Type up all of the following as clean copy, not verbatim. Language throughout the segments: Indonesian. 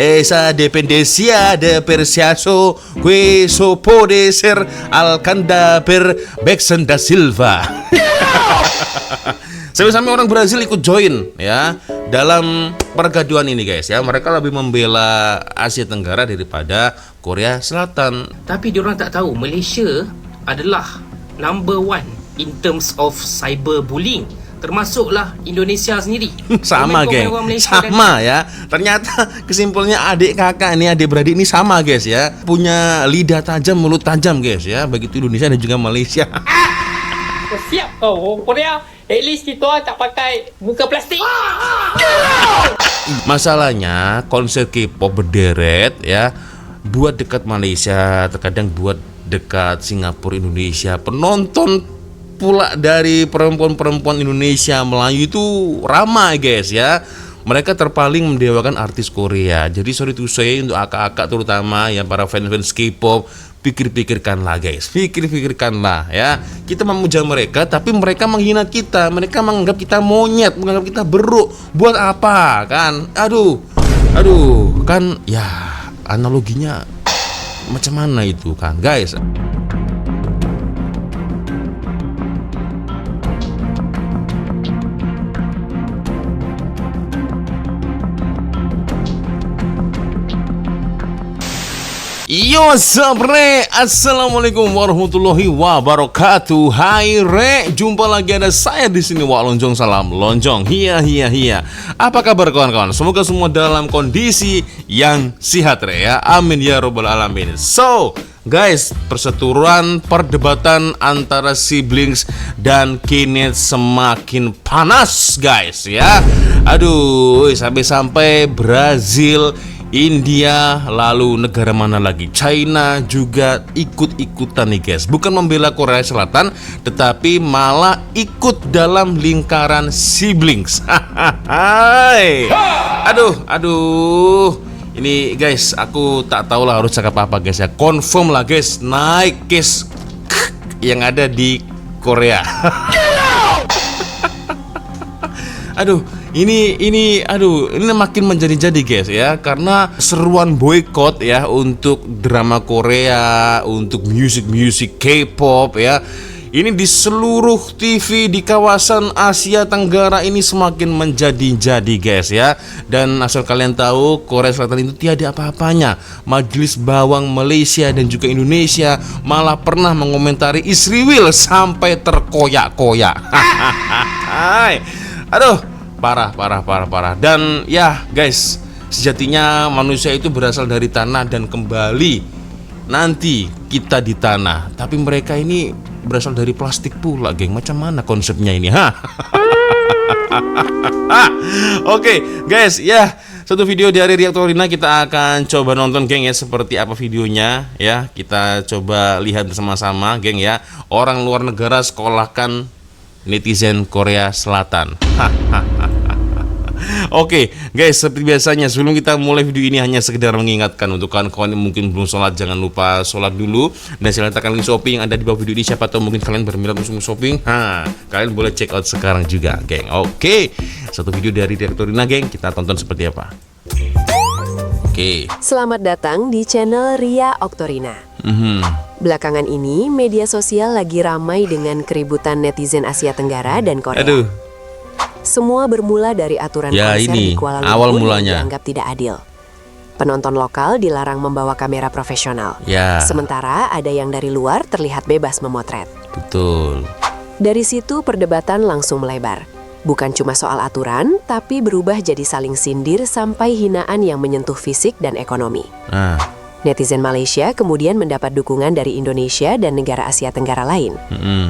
esa dependencia de persiaso queso puede ser alcanda per Beckson da Silva. Sampai-sampai orang Brazil ikut join ya dalam pergaduhan ini guys ya. Mereka lebih membela Asia Tenggara daripada Korea Selatan. Tapi diorang tak tahu Malaysia adalah number one in terms of cyberbullying. Termasuklah Indonesia sendiri. Sama geng, sama ya. Ternyata kesimpulannya adik kakak ini, adik beradik ini sama guys ya. Punya lidah tajam, mulut tajam guys ya. Begitu Indonesia dan juga Malaysia. Siap kau Korea. At least kita tak pakai muka plastik. Masalahnya konser K-pop berderet ya, buat dekat Malaysia, terkadang buat dekat Singapura, Indonesia. Penonton pula dari perempuan-perempuan Indonesia Melayu itu ramai guys ya. Mereka terpaling mendewakan artis Korea. Jadi sorry to say untuk akak-akak terutama ya, para fans-fans K-pop, pikir-pikirkanlah guys, pikir-pikirkanlah ya. Kita memuja mereka tapi mereka menghina kita. Mereka menganggap kita monyet, menganggap kita beruk. Buat apa kan? Aduh kan ya, analoginya macam mana itu kan guys. Yo sabre, assalamualaikum warahmatullahi wabarakatuh. Hai re, jumpa lagi ada saya di sini Wak Lonjong, salam lonjong. Hiya. Apa kabar kawan-kawan? Semoga semua dalam kondisi yang sehat re ya. Amin ya robbal alamin. So guys, perseteruan perdebatan antara siblings dan Knet semakin panas guys ya. Aduh, sampai Brazil, India, lalu negara mana lagi, China juga ikut-ikutan nih guys. Bukan membela Korea Selatan, tetapi malah ikut dalam lingkaran siblings. Aduh. Ini guys, aku tak tahu lah harus cakap apa guys ya. Confirm lah guys, naik case yang ada di Korea. Ini makin menjadi-jadi guys ya, karena seruan boykot ya untuk drama Korea, untuk music K-pop ya. Ini di seluruh TV di kawasan Asia Tenggara ini semakin menjadi-jadi guys ya. Dan asal kalian tahu, Korea Selatan itu tiada apa-apanya. Majelis Bawang Malaysia dan juga Indonesia malah pernah mengomentari Israel sampai terkoyak-koyak. Parah. Dan ya guys, sejatinya manusia itu berasal dari tanah dan kembali nanti kita di tanah. Tapi mereka ini berasal dari plastik pula geng. Macam mana konsepnya ini Oke guys ya, satu video dari Reaktorina kita akan coba nonton geng ya, seperti apa videonya ya. Kita coba lihat bersama-sama geng ya. Orang luar negara sekolahkan netizen Korea Selatan. Oke guys, seperti biasanya sebelum kita mulai video ini hanya sekedar mengingatkan untuk kawan-kawan yang mungkin belum sholat, jangan lupa sholat dulu. Dan silahkan tekan link shopping yang ada di bawah video ini. Siapa tahu mungkin kalian berminat untuk shopping, kalian boleh check out sekarang juga geng. Oke, satu video dari Reaktorina geng, kita tonton seperti apa. Oke. Selamat datang di channel Ria Oktorina. Belakangan ini media sosial lagi ramai dengan keributan netizen Asia Tenggara dan Korea. Semua bermula dari aturan konser di Kuala Lumpur yang dianggap tidak adil. Penonton lokal dilarang membawa kamera profesional. Sementara ada yang dari luar terlihat bebas memotret. Betul. Dari situ perdebatan langsung melebar. Bukan cuma soal aturan, tapi berubah jadi saling sindir sampai hinaan yang menyentuh fisik dan ekonomi. Netizen Malaysia kemudian mendapat dukungan dari Indonesia dan negara Asia Tenggara lain.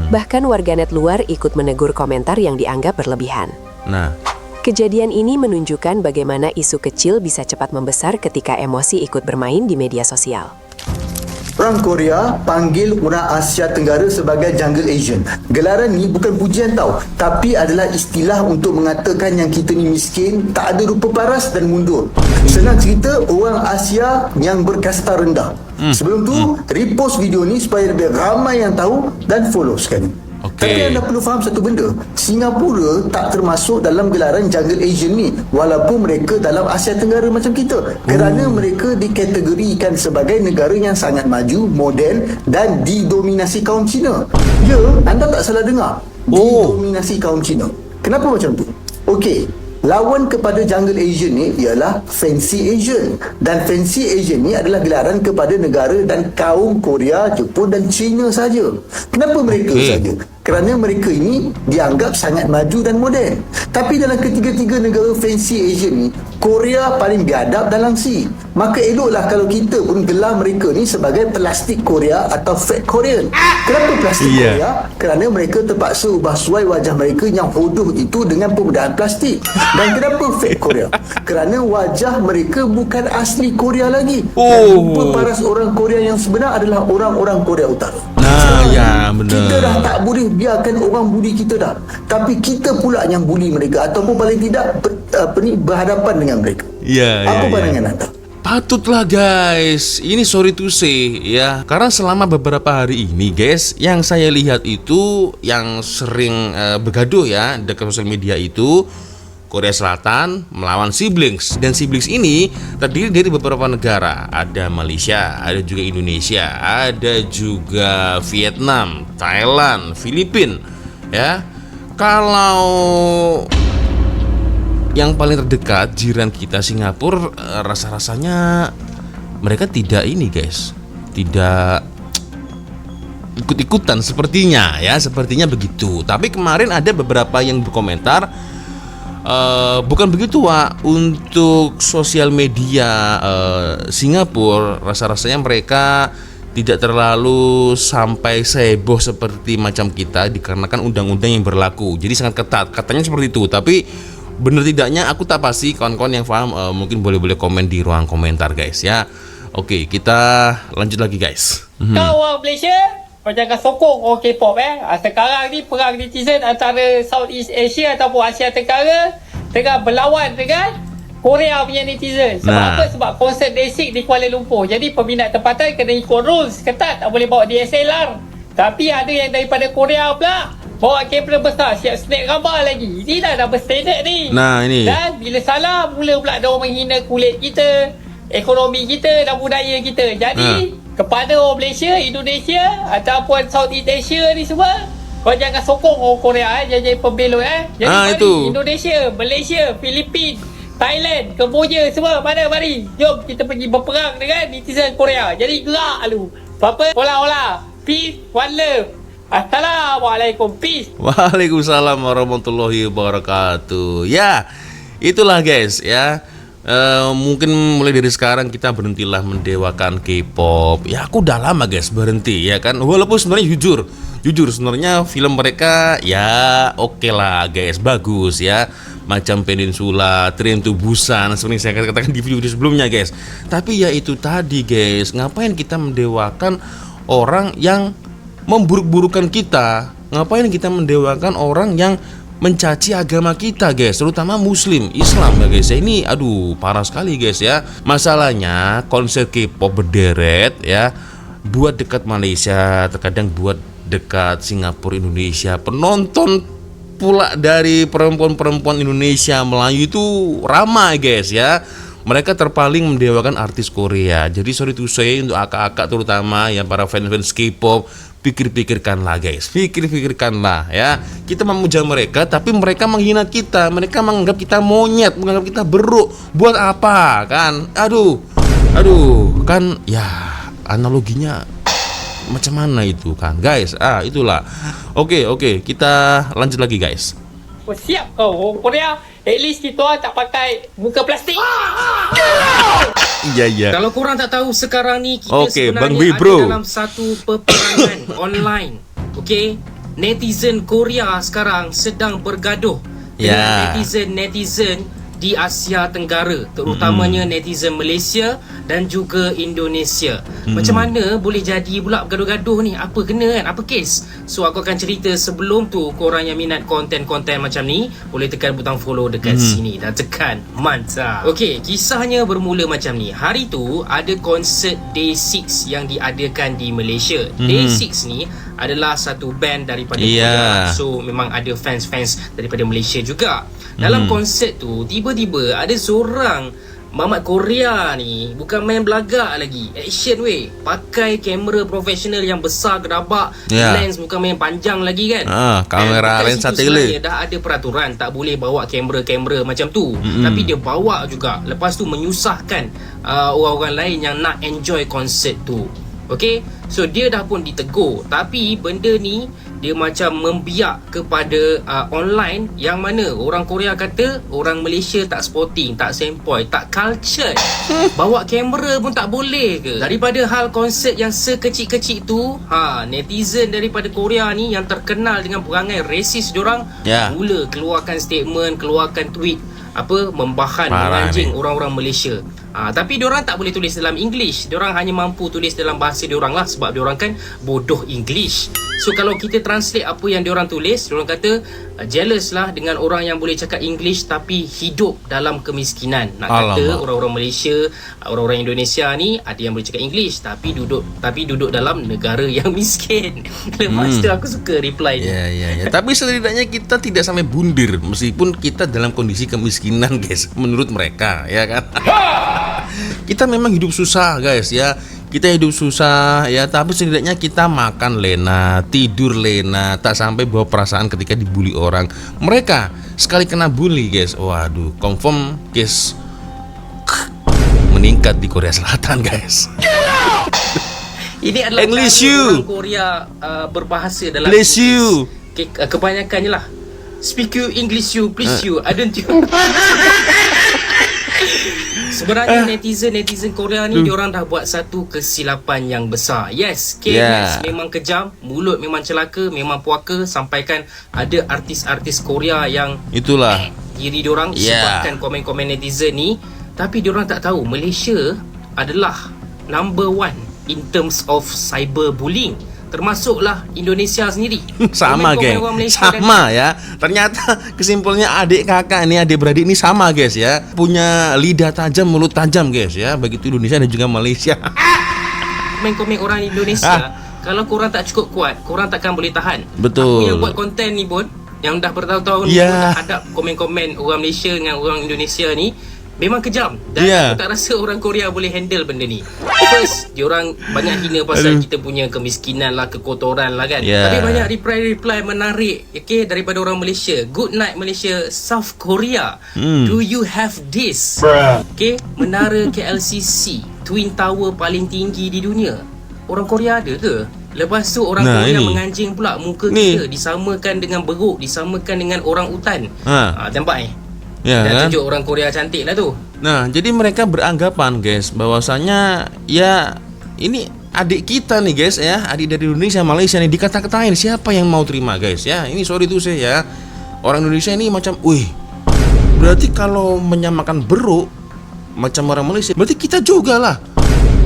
Bahkan warganet luar ikut menegur komentar yang dianggap berlebihan. Kejadian ini menunjukkan bagaimana isu kecil bisa cepat membesar ketika emosi ikut bermain di media sosial. Orang Korea panggil orang Asia Tenggara sebagai Jungle Asian. Gelaran ni bukan pujian tau, tapi adalah istilah untuk mengatakan yang kita ni miskin, tak ada rupa paras dan mundur. Senang cerita, orang Asia yang berkasta rendah. Sebelum tu, repost video ni supaya lebih ramai yang tahu dan follow sekali. Tapi anda perlu faham satu benda, Singapura tak termasuk dalam gelaran Jungle Asian ni, walaupun mereka dalam Asia Tenggara macam kita, kerana mereka dikategorikan sebagai negara yang sangat maju, moden dan didominasi kaum Cina. Ya, anda tak salah dengar, didominasi kaum Cina. Kenapa macam tu? Okey, lawan kepada Jungle Asian ni ialah Fancy Asian, dan Fancy Asian ni adalah gelaran kepada negara dan kaum Korea, Jepun dan China saja. Kenapa mereka saja? Kerana mereka ini dianggap sangat maju dan moden. Tapi dalam ketiga-tiga negara Fancy Asian ni, Korea paling biadab dan langsir. Maka eloklah kalau kita pun gelar mereka ni sebagai plastik Korea atau fake Korean. Kenapa plastik Korea? Kerana mereka terpaksa ubah suai wajah mereka yang hodoh itu dengan pembedahan plastik. Dan kenapa fake Korea? Kerana wajah mereka bukan asli Korea lagi. Dan rupa paras orang Korea yang sebenar adalah orang-orang Korea Utara. Ya benar. Kita dah tak boleh biarkan orang buli kita dah. Tapi kita pula yang buli mereka, ataupun paling tidak berhadapan dengan mereka. Apa pandangan anda? Patutlah guys, ini sorry to say ya, karena selama beberapa hari ini guys, yang saya lihat itu yang sering bergaduh ya dekat sosial media itu Korea Selatan melawan siblings, dan siblings ini terdiri dari beberapa negara. Ada Malaysia, ada juga Indonesia, ada juga Vietnam, Thailand, Filipina ya. Kalau yang paling terdekat jiran kita Singapura, rasa-rasanya mereka tidak ini guys, tidak ikut-ikutan sepertinya ya, sepertinya begitu. Tapi kemarin ada beberapa yang berkomentar, bukan begitu Wak, untuk sosial media Singapura rasa-rasanya mereka tidak terlalu sampai seheboh seperti macam kita, dikarenakan undang-undang yang berlaku, jadi sangat ketat, katanya seperti itu. Tapi benar tidaknya aku tak pasti, kawan-kawan yang paham mungkin boleh komen di ruang komentar guys ya. Oke, kita lanjut lagi guys. Kau orang Malaysia, kau jangan sokong orang K-pop Sekarang ni perang netizen antara Southeast Asia ataupun Asia Tenggara tengah berlawan dengan Korea punya netizen. Sebab apa? Sebab konsert Desik di Kuala Lumpur. Jadi peminat tempatan kena ikut rules ketat, tak boleh bawa DSLR. Tapi ada yang daripada Korea pula bawa kamera besar, siap snap gambar lagi. Ini dah berstandard ni. Nah ini. Dan bila salah, mula pula dia orang menghina kulit kita, ekonomi kita dan budaya kita. Jadi kepada orang Malaysia, Indonesia ataupun Southeast Asia ni semua, kau jangan sokong orang Korea jadi pembelot Jadi mari itu. Indonesia, Malaysia, Filipina, Thailand, Kemboja semua, mari jom kita pergi berperang dengan netizen Korea. Jadi gerak lu. Apa? Olah. Peace, one love. Assalamualaikum, peace. Waalaikumsalam warahmatullahi wabarakatuh. Ya, itulah guys ya. Mungkin mulai dari sekarang kita berhentilah mendewakan K-pop. Ya aku udah lama guys berhenti ya kan. Walaupun sebenarnya jujur sebenarnya film mereka ya oke lah guys, bagus ya, macam Peninsula, Train to Busan seperti saya katakan di video sebelumnya guys. Tapi ya itu tadi guys, ngapain kita mendewakan orang yang memburuk-burukan kita? Ngapain kita mendewakan orang yang mencaci agama kita guys, terutama Muslim, Islam ya guys. Ini aduh parah sekali guys ya. Masalahnya konser K-pop berderet ya, buat dekat Malaysia, terkadang buat dekat Singapura, Indonesia. Penonton pula dari perempuan-perempuan Indonesia Melayu itu ramai guys ya. Mereka terpaling mendewakan artis Korea. Jadi sorry to say untuk akak-akak terutama yang para fans K-pop, pikir-pikirkanlah guys, pikir-pikirkanlah ya. Kita memuja mereka tapi mereka menghina kita, mereka menganggap kita monyet, menganggap kita beruk. Buat apa kan? Aduh kan ya, analoginya macam mana itu kan guys. Itulah. Oke, kita lanjut lagi guys. Siap kau orang Korea, at least kita tak pakai muka plastik. Iya. Kalau korang tak tahu, sekarang ni kita Bang sebenarnya Bro ada dalam satu peperangan online. Netizen Korea sekarang sedang bergaduh dengan netizen di Asia Tenggara, terutamanya netizen Malaysia dan juga Indonesia. Macam mana boleh jadi pula bergaduh-gaduh ni? Apa kena kan? Apa kes? So aku akan cerita. Sebelum tu, korang yang minat konten-konten macam ni boleh tekan butang follow dekat sini dan tekan mantap. Okey, kisahnya bermula macam ni. Hari tu ada konsert Day 6 yang diadakan di Malaysia. Day 6 ni adalah satu band daripada Korea. So memang ada fans-fans daripada Malaysia juga. Dalam konsert tu, tiba-tiba ada seorang mamat Korea ni, bukan main belagak lagi, action weh, pakai kamera profesional yang besar gedabak, lens bukan main panjang lagi kan. Kamera lens satelit. Dah ada peraturan tak boleh bawa kamera macam tu, tapi dia bawa juga. Lepas tu menyusahkan orang-orang lain yang nak enjoy konsert tu. Okay, so dia dah pun ditegur, tapi benda ni dia macam membiak kepada online, yang mana orang Korea kata orang Malaysia tak sporting, tak sempoi, tak cultured. Bawa kamera pun tak boleh ke? Daripada hal konsert yang sekecil-kecil tu, netizen daripada Korea ni yang terkenal dengan perangai racist diorang, mula keluarkan statement, keluarkan tweet, membahan, menganjing orang-orang Malaysia. Tapi diorang tak boleh tulis dalam English. Diorang hanya mampu tulis dalam bahasa diorang lah, sebab diorang kan bodoh English. So kalau kita translate apa yang diorang tulis, diorang kata jealous lah dengan orang yang boleh cakap English tapi hidup dalam kemiskinan. Nak kata orang-orang Malaysia, orang-orang Indonesia ni ada yang boleh cakap English tapi duduk dalam negara yang miskin. Lepas tu aku suka reply ni. Ya. Tapi setidaknya kita tidak sampai bundir meskipun kita dalam kondisi kemiskinan, guys, menurut mereka, ya kan? Kita memang hidup susah, guys, ya. Kita hidup susah, ya, tapi setidaknya kita makan lena, tidur lena, tak sampai bawa perasaan ketika dibully orang. Mereka sekali kena bully, guys, waduh, confirm case meningkat di Korea Selatan, guys. Ini adalah English orang Korea berbahasa dalam English you. Okay, kebanyakannya lah. Speak you English you, please you, I don't you. Sebenarnya netizen Korea ni diorang dah buat satu kesilapan yang besar. Yes, K-Max memang kejam, mulut memang celaka, memang puaka, sampaikan ada artis-artis Korea yang itulah diri diorang sebabkan komen-komen netizen ni. Tapi diorang tak tahu Malaysia adalah number 1 in terms of cyberbullying. Termasuklah Indonesia sendiri. Sama, geng. Sama, ya. Ternyata kesimpulannya adik kakak ini, adik beradik ini sama, guys, ya. Punya lidah tajam, mulut tajam, guys, ya. Begitu Indonesia dan juga Malaysia. Komen-komen orang Indonesia, kalau korang tak cukup kuat, korang takkan boleh tahan. Betul. Aku yang buat konten ni pun, yang dah bertahun-tahun dah hadap komen-komen orang Malaysia dengan orang Indonesia ni, memang kejam. Dan aku tak rasa orang Korea boleh handle benda ni. First, diorang banyak hina pasal kita punya kemiskinan lah, kekotoran lah kan. Tapi banyak reply menarik, okay, daripada orang Malaysia. Good night Malaysia. South Korea, do you have this? Okay, menara KLCC, Twin Tower paling tinggi di dunia, orang Korea ada ke? Lepas tu orang Korea menganjing pula muka kita, disamakan dengan beruk, disamakan dengan orang utan. Nampak dan tunjuk orang Korea cantik lah tu. Nah, jadi mereka beranggapan, guys, bahwasanya ya ini adik kita nih, guys, ya, adik dari Indonesia, Malaysia nih, dikata-katain. Siapa yang mau terima, guys, ya? Ini sorry tuh saya, ya, orang Indonesia ini macam, wih, berarti kalau menyamakan beruk macam orang Malaysia, berarti kita juga lah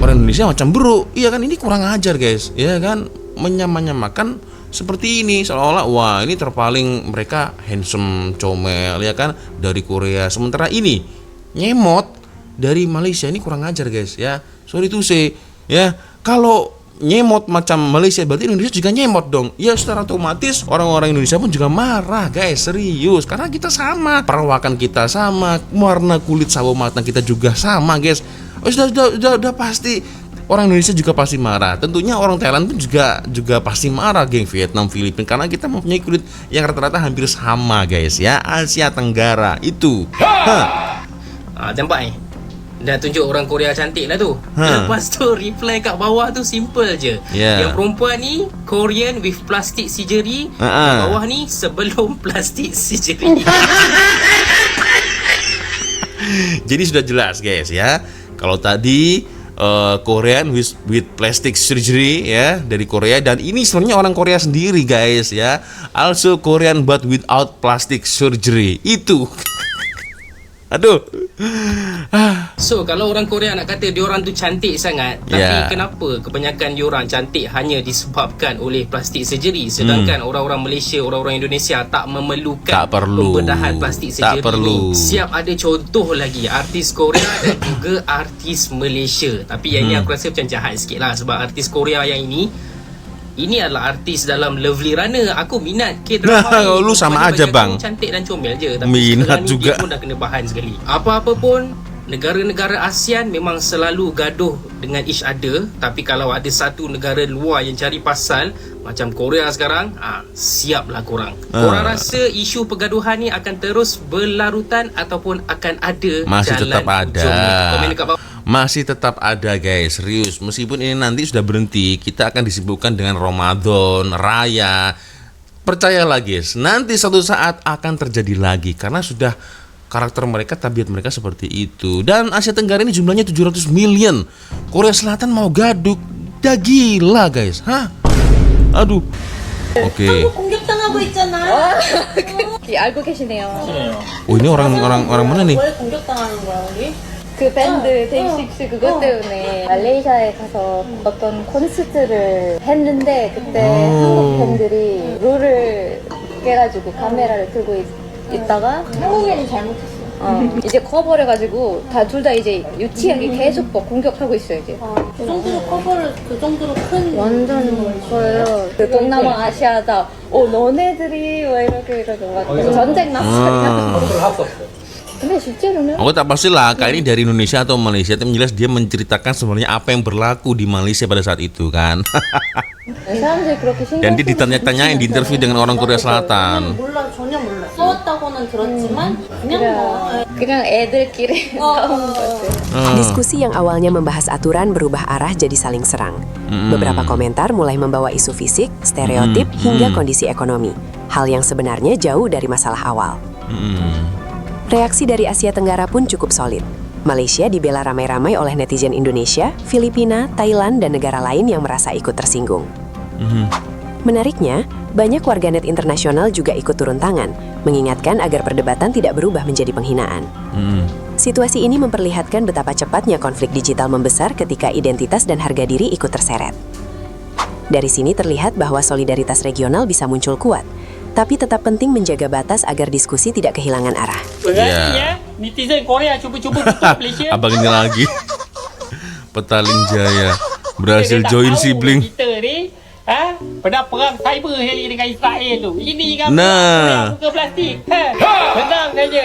orang Indonesia macam beruk. Iya kan, ini kurang ajar, guys, ya kan, menyamakan seperti ini, seolah-olah wah ini terpaling, mereka handsome, comel, ya kan, dari Korea. Sementara ini nyemot dari Malaysia, ini kurang ajar, guys, ya. Sorry to say, ya, kalau nyemot macam Malaysia berarti Indonesia juga nyemot dong. Ya secara otomatis orang-orang Indonesia pun juga marah, guys, serius, karena kita sama, perawakan kita sama, warna kulit sawo matang kita juga sama, guys. Sudah pasti orang Indonesia juga pasti marah. Tentunya orang Thailand pun juga pasti marah, geng, Vietnam, Filipina, karena kita mempunyai kulit yang rata-rata hampir sama, guys, ya. Asia Tenggara itu. Nampak dah tunjuk orang Korea cantik lah tu. Lepas tu reply kat bawah tu simple je. Yang perempuan ni Korean with plastic surgery. Yang bawah ni sebelum plastic surgery. Jadi sudah jelas, guys, ya. Kalau tadi Korean with plastic surgery, ya, dari Korea, dan ini sebenarnya orang Korea sendiri, guys, ya. Also Korean but without plastic surgery. Itu Aduh. So kalau orang Korea nak kata diorang tu cantik sangat, tapi Yeah. kenapa kebanyakan diorang cantik hanya disebabkan oleh plastik surgery, sedangkan orang-orang Malaysia, orang-orang Indonesia tak memerlukan Tak perlu. pembedahan plastik Tak surgery perlu. ni. Siap ada contoh lagi artis Korea dan juga artis Malaysia. Tapi yang ni aku rasa macam jahat sikit lah, sebab artis Korea yang ini adalah artis dalam Lovely Runner. Aku minat K-drama Nah, ni. lu sama Mana aja, bagi bang. aku cantik dan comel je. Tapi Minat sekarang ni juga. dia pun dah kena bahan sekali. Apa-apa pun, negara-negara ASEAN memang selalu gaduh dengan each other. Tapi kalau ada satu negara luar yang cari pasal, macam Korea sekarang, siaplah korang. Korang rasa isu pergaduhan ni akan terus berlarutan ataupun akan ada Masih jalan tetap ada. ujungnya? Komen dekat bawah. Masih tetap ada guys, serius. Meskipun ini nanti sudah berhenti, kita akan disibukkan dengan Ramadan, Raya. Percayalah guys, nanti suatu saat akan terjadi lagi karena sudah karakter mereka, tabiat mereka seperti itu. Dan Asia Tenggara ini jumlahnya 700 million. Korea Selatan mau gaduk, dah gila guys. Hah? Aduh. Oke. 공격당하고 있잖아. 알고 계시네요. Oh ini orang mana nih? 왜 공격당하는 거야 우리? 그 밴드 데이식스 그것 때문에 말레이시아에 가서 어떤 콘서트를 했는데 그때 한국 팬들이 룰을 깨가지고 카메라를 들고 있다가 한국인이 잘못했어. 이제 커버를 가지고 둘 다 이제 유치하게 계속 뭐 공격하고 있어요 이제. 그 정도로 커버를 그 정도로 큰 완전 커요. 그 동남아 아시아다. 너네들이 왜 이렇게 막 전쟁 났어요. 근데 실제로는 Aku tak pastilah kali ini dari Indonesia atau Malaysia, tapi jelas dia menceritakan sebenarnya apa yang berlaku di Malaysia pada saat itu kan. 사람들이 그렇게 신경 Dan dia ditanya-tanyain di interview dengan orang Korea Selatan. 몰라 전혀 몰라. 써왔다고는 들었지만 그냥 뭐 그냥 애들끼리 싸우는 거지. Diskusi yang awalnya membahas aturan berubah arah jadi saling serang. Beberapa komentar mulai membawa isu fisik, stereotip, hingga kondisi ekonomi. Hal yang sebenarnya jauh dari masalah awal. Reaksi dari Asia Tenggara pun cukup solid. Malaysia dibela ramai-ramai oleh netizen Indonesia, Filipina, Thailand, dan negara lain yang merasa ikut tersinggung. Menariknya, banyak warganet internasional juga ikut turun tangan, mengingatkan agar perdebatan tidak berubah menjadi penghinaan. Situasi ini memperlihatkan betapa cepatnya konflik digital membesar ketika identitas dan harga diri ikut terseret. Dari sini terlihat bahwa solidaritas regional bisa muncul kuat, tapi tetap penting menjaga batas agar diskusi tidak kehilangan arah. Berani ya, netizen Korea cuba-cuba tutup Malaysia. Abang ini lagi. Petaling Jaya berhasil Kita tak join tahu sibling. Kita ni pernah perang cyber hari dengan Israel tu. Ini kan Nah. perang muka plastik. Senang saja.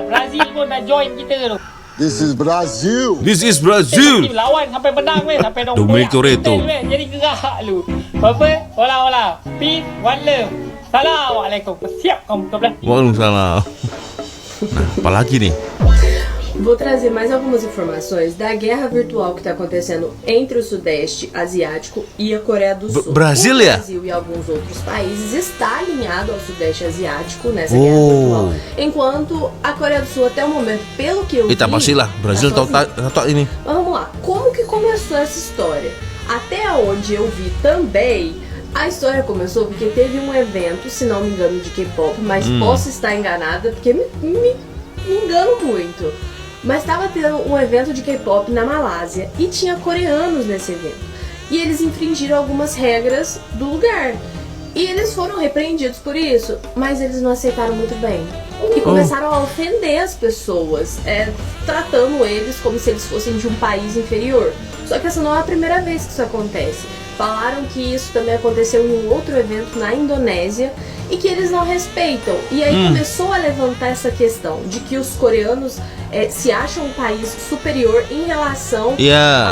Brazil pun nak join kita tu. This is Brazil. This is Tapi Brazil. lawan sampai menang weh, sampai dong. Dominic Toretto. Jadi gerak lu. Apa? Olah. Peace, one love. Assalamualaikum. Siap kamu ke plastik. Waalaikumsalam. Nah, apalagi nih? Vou trazer mais algumas informações da guerra virtual que está acontecendo entre o Sudeste Asiático e a Coreia do Sul. Brasil, O ya? Brasil e alguns outros países está alinhado ao Sudeste Asiático nessa guerra virtual, enquanto a Coreia do Sul até o momento, pelo que eu vi, Tak pastilah Brazil tá tahu ini. Mas vamos lá, como que começou essa história? Até onde eu vi também, a história começou porque teve um evento, se não me engano, de K-pop, mas posso estar enganada, porque me engano muito. Mas estava tendo um evento de K-pop na Malásia e tinha coreanos nesse evento. E eles infringiram algumas regras do lugar. E eles foram repreendidos por isso, mas eles não aceitaram muito bem. E começaram a ofender as pessoas, tratando eles como se eles fossem de um país inferior. Só que essa não é a primeira vez que isso acontece. Falaram que isso também aconteceu em um outro evento na Indonésia e que eles não respeitam. E aí começou a levantar essa questão de que os coreanos se acham um país superior em relação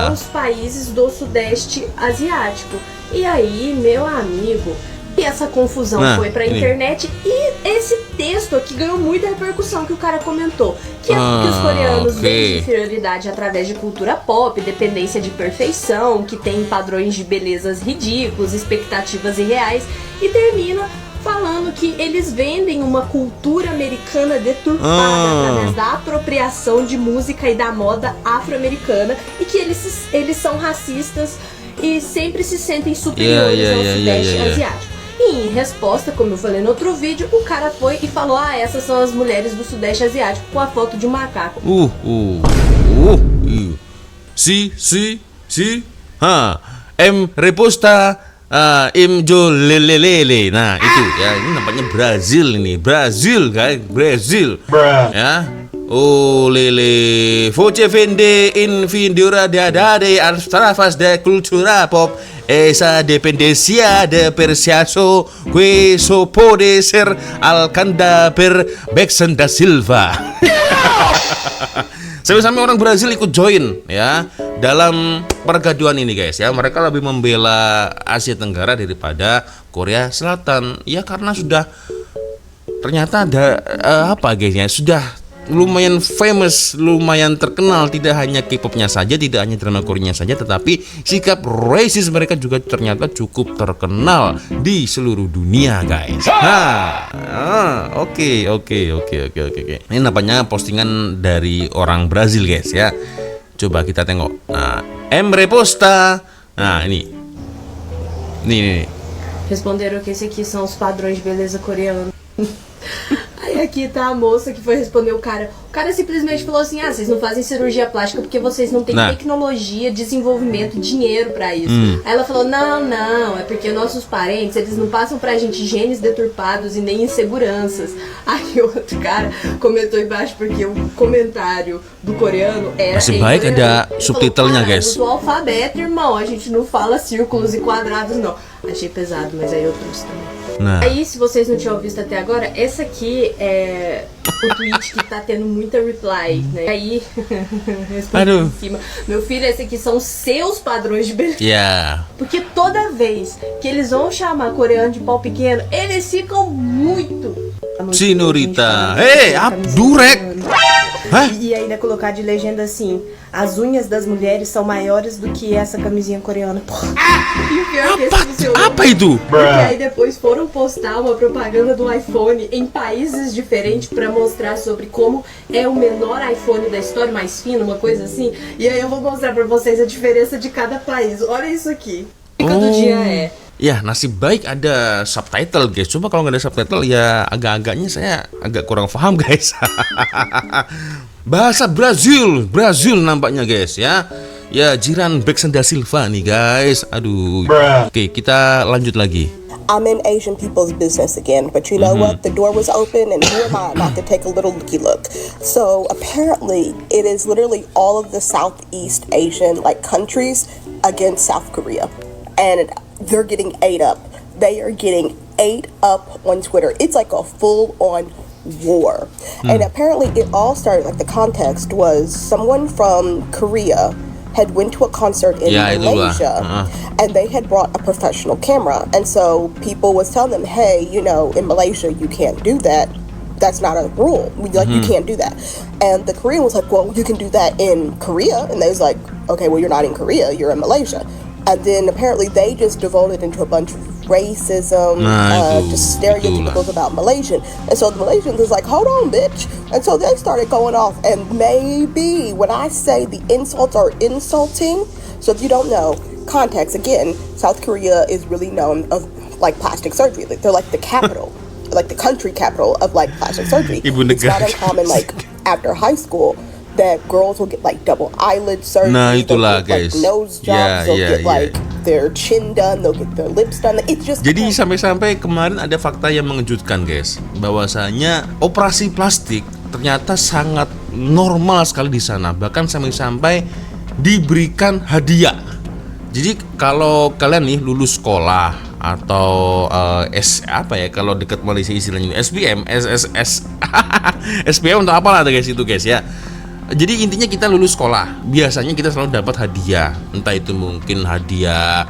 aos países do Sudeste Asiático. E aí, meu amigo, e essa confusão foi pra internet e esse texto aqui ganhou muita repercussão que o cara comentou. Que é que os coreanos veem inferioridade através de cultura pop, dependência de perfeição, que tem padrões de belezas ridículos, expectativas irreais, e termina falando que eles vendem uma cultura americana deturpada através da apropriação de música e da moda afro-americana e que eles são racistas e sempre se sentem superiores ao Sudeste Asiático. E em resposta, como eu falei no outro vídeo, o cara foi e falou: ah, essas são as mulheres do Sudeste Asiático, com a foto de um macaco. Si. Reposta Imjo Lelelele. Nah, itu ya, ini nampaknya Brazil ini. Brazil, guys, Brazil. Ya. Oh lele, voce vende in vindura de arstrafas de cultura pop. Esa dependencia de persiaso que so puede ser alcanda per Beckson da Silva. Sampai-sampai orang Brazil ikut join ya dalam pergaduhan ini guys ya. Mereka lebih membela Asia Tenggara daripada Korea Selatan. Ya karena sudah ternyata ada apa guys ya, sudah lumayan famous, lumayan terkenal, tidak hanya K-popnya saja, tidak hanya drama Koreanya saja, tetapi sikap racist mereka juga ternyata cukup terkenal di seluruh dunia guys. Oke. Ini nampaknya postingan dari orang Brazil guys ya. Coba kita tengok. Nah, Reposta. Nah, ini. Responderam que esse aqui são os padrões de beleza coreano. Aí aqui tá a moça que foi responder o cara. O cara simplesmente falou assim: ah, vocês não fazem cirurgia plástica porque vocês não têm tecnologia, desenvolvimento, dinheiro pra isso. Aí ela falou: não, é porque nossos parentes, eles não passam pra gente genes deturpados e nem inseguranças. Aí o outro cara comentou embaixo porque o comentário do coreano era Masih baik ada subtitlenya guys. Do alfabeto, irmão, a gente não fala círculos e quadrados não. Achei pesado, mas aí eu trouxe também. Aí, se vocês não tinham visto até agora, essa aqui é o tweet que tá tendo muita reply, né? Aí, respondi em cima. Meu filho, esse aqui são seus padrões de beleza. Yeah. Porque toda vez que eles vão chamar coreano de pau pequeno, eles ficam muito... Senhorita, Durek! E ainda colocar de legenda assim: as unhas das mulheres são maiores do que essa camisinha coreana. E o pior é que esse funcionou. Apa itu? Porque aí depois foram postar uma propaganda do iPhone em países diferentes pra mostrar sobre como é o menor iPhone da história, mais fino, uma coisa assim. E aí eu vou mostrar pra vocês a diferença de cada país. Olha isso aqui. E cada dia é. Ya, nasib baik ada subtitle guys. Coba kalau nggak ada subtitle ya agak-agaknya saya agak kurang paham guys. Bahasa Brazil nampaknya guys ya. Ya, jiran Beckson da Silva nih guys. Aduh. Oke, kita lanjut lagi. I'm in Asian people's business again, but you know what? The door was open, and who am I not to take a little looky look? So apparently, it is literally all of the Southeast Asian countries against South Korea, and they're getting ate up. They are getting ate up on Twitter. It's like a full-on war. And apparently it all started, the context was someone from Korea had went to a concert in Malaysia, and they had brought a professional camera. And so people was telling them, hey, in Malaysia, you can't do that. That's not a rule. You can't do that. And the Korean was like, well, you can do that in Korea. And they was like, okay, well, you're not in Korea, you're in Malaysia. And then apparently they just devoted into a bunch of racism, just stereotypicals about Malaysian. And so the Malaysians was like, hold on, bitch. And so they started going off. And maybe when I say the insults are insulting, so if you don't know, context, again, South Korea is really known of plastic surgery. They're like the capital, like the country capital of plastic surgery. It's not uncommon after high school that girls will get double eyelid surgery. Nah, itulah get, guys. Nose jobs. They'll get their chin done. They'll get their lips done. It's just. Jadi sampai-sampai kemarin ada fakta yang mengejutkan guys, bahwasanya operasi plastik ternyata sangat normal sekali di sana. Bahkan sampai-sampai diberikan hadiah. Jadi kalau kalian nih lulus sekolah atau kalau dekat Malaysia istilahnya SBM, SSS, SBM untuk apalah guys itu guys ya. Jadi intinya kita lulus sekolah, biasanya kita selalu dapat hadiah, entah itu mungkin hadiah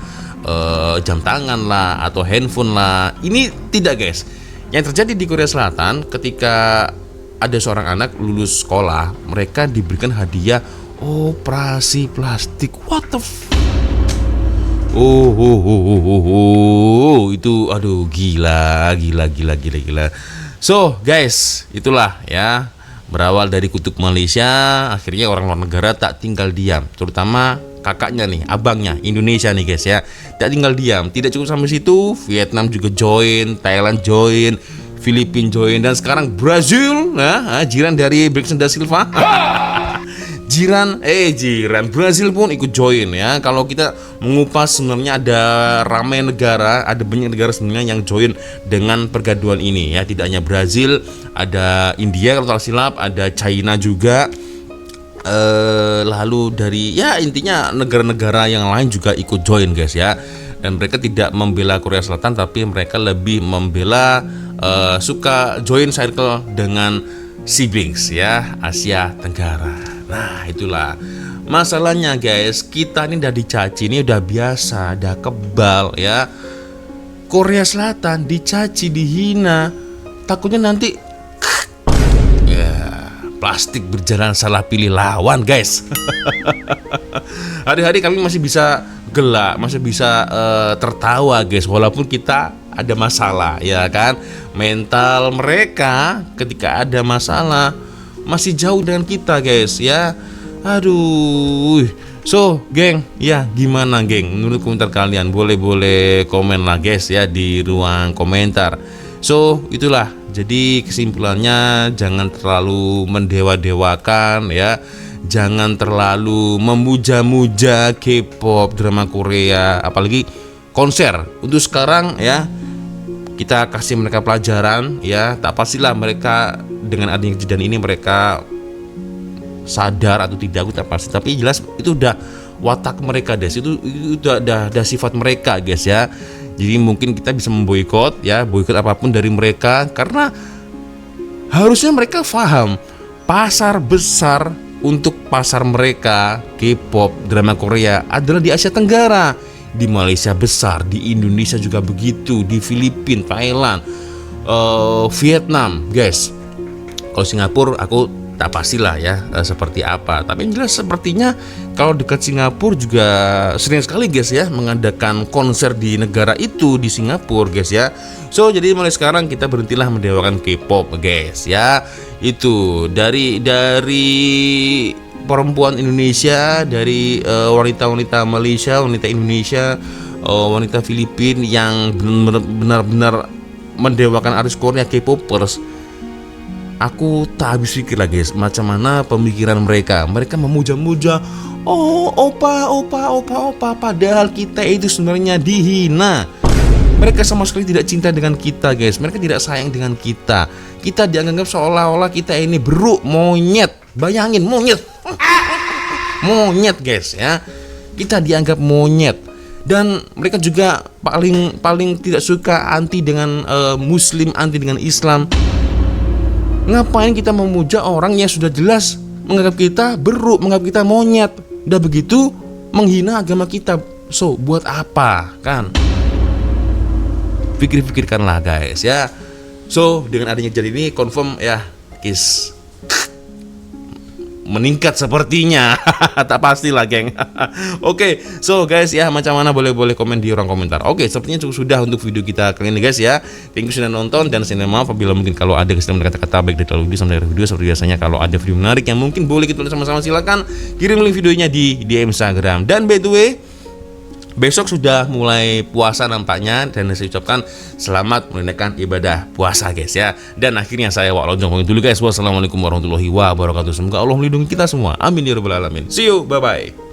jam tangan lah atau handphone lah. Ini tidak guys. Yang terjadi di Korea Selatan ketika ada seorang anak lulus sekolah, mereka diberikan hadiah operasi plastik. What the itu aduh gila. So guys, itulah ya, berawal dari kutub Malaysia, akhirnya orang luar negara tak tinggal diam, terutama kakaknya nih, abangnya Indonesia nih guys ya. Tidak tinggal diam, tidak cukup sampai situ, Vietnam juga join, Thailand join, Filipina join, dan sekarang Brazil, jiran dari Brixton da Silva. jiran Brazil pun ikut join ya. Kalau kita mengupas sebenarnya ada ramai negara, ada banyak negara sebenarnya yang join dengan pergaduhan ini ya. Tidak hanya Brazil, ada India kalau tak silap, ada China juga. Lalu dari ya intinya negara-negara yang lain juga ikut join guys ya. Dan mereka tidak membela Korea Selatan, tapi mereka lebih membela suka join circle dengan siblings ya, Asia Tenggara. Nah itulah masalahnya guys, kita ini udah dicaci, ini udah biasa, udah kebal ya. Korea Selatan dicaci, dihina, takutnya nanti ya plastik berjalan salah pilih lawan guys. Hari-hari kami masih bisa gelak, masih bisa tertawa guys, walaupun kita ada masalah ya kan. Mental mereka ketika ada masalah masih jauh dengan kita guys ya. Aduh. So geng, ya gimana geng, menurut komentar kalian? Boleh komen lah guys ya di ruang komentar. So itulah, jadi kesimpulannya jangan terlalu mendewa-dewakan ya. Jangan terlalu memuja-muja K-pop, drama Korea, apalagi konser. Untuk sekarang ya, kita kasih mereka pelajaran ya. Tak pastilah mereka dengan adanya kejadian ini mereka sadar atau tidak, aku tak pasti, tapi jelas itu udah watak mereka guys, itu udah sifat mereka guys ya. Jadi mungkin kita bisa memboikot ya, boikot apapun dari mereka, karena harusnya mereka paham pasar besar untuk pasar mereka K-pop, drama Korea adalah di Asia Tenggara. Di Malaysia besar, di Indonesia juga begitu, di Filipina, Thailand, Vietnam guys. Kalau Singapura aku tak pastilah ya seperti apa, tapi yang jelas sepertinya kalau dekat Singapura juga sering sekali guys ya mengadakan konser di negara itu, di Singapura guys ya. So jadi mulai sekarang kita berhentilah mendewakan K-pop guys ya. Itu dari perempuan Indonesia, dari wanita-wanita Malaysia, wanita Indonesia, wanita Filipina yang benar-benar mendewakan artis Korea, K-popers. Aku tak habis pikir lagi guys, macam mana pemikiran mereka. Mereka memuja-muja, oh opa, padahal kita itu sebenarnya dihina. Mereka sama sekali tidak cinta dengan kita guys. Mereka tidak sayang dengan kita. Kita dianggap seolah-olah kita ini beruk, monyet. Bayangin, monyet. Monyet guys ya. Kita dianggap monyet. Dan mereka juga paling tidak suka, anti dengan Muslim, anti dengan Islam. Ngapain kita memuja orang yang sudah jelas menganggap kita beruk, menganggap kita monyet, udah begitu menghina agama kita. So buat apa kan? Pikir-pikirkanlah guys ya. So dengan adanya jadi ini confirm ya guys, meningkat sepertinya. Tak pastilah geng. Oke, so guys ya, macam mana boleh komen di ruang komentar. Oke, sepertinya cukup sudah untuk video kita kali ini guys ya. Thank you sudah nonton, dan saya maaf apabila mungkin kalau ada kesalahan kata-kata baik dari dalam video sampai akhir video. Seperti biasanya kalau ada video menarik yang mungkin boleh kita tulis sama-sama, silakan kirim link videonya di DM Instagram. Dan by the way, besok sudah mulai puasa nampaknya, dan saya ucapkan selamat menunaikan ibadah puasa guys ya. Dan akhirnya saya Wak Lonjong pamit dulu guys. Wassalamualaikum warahmatullahi wabarakatuh. Semoga Allah melindungi kita semua. Amin ya rabbal alamin. See you, bye bye.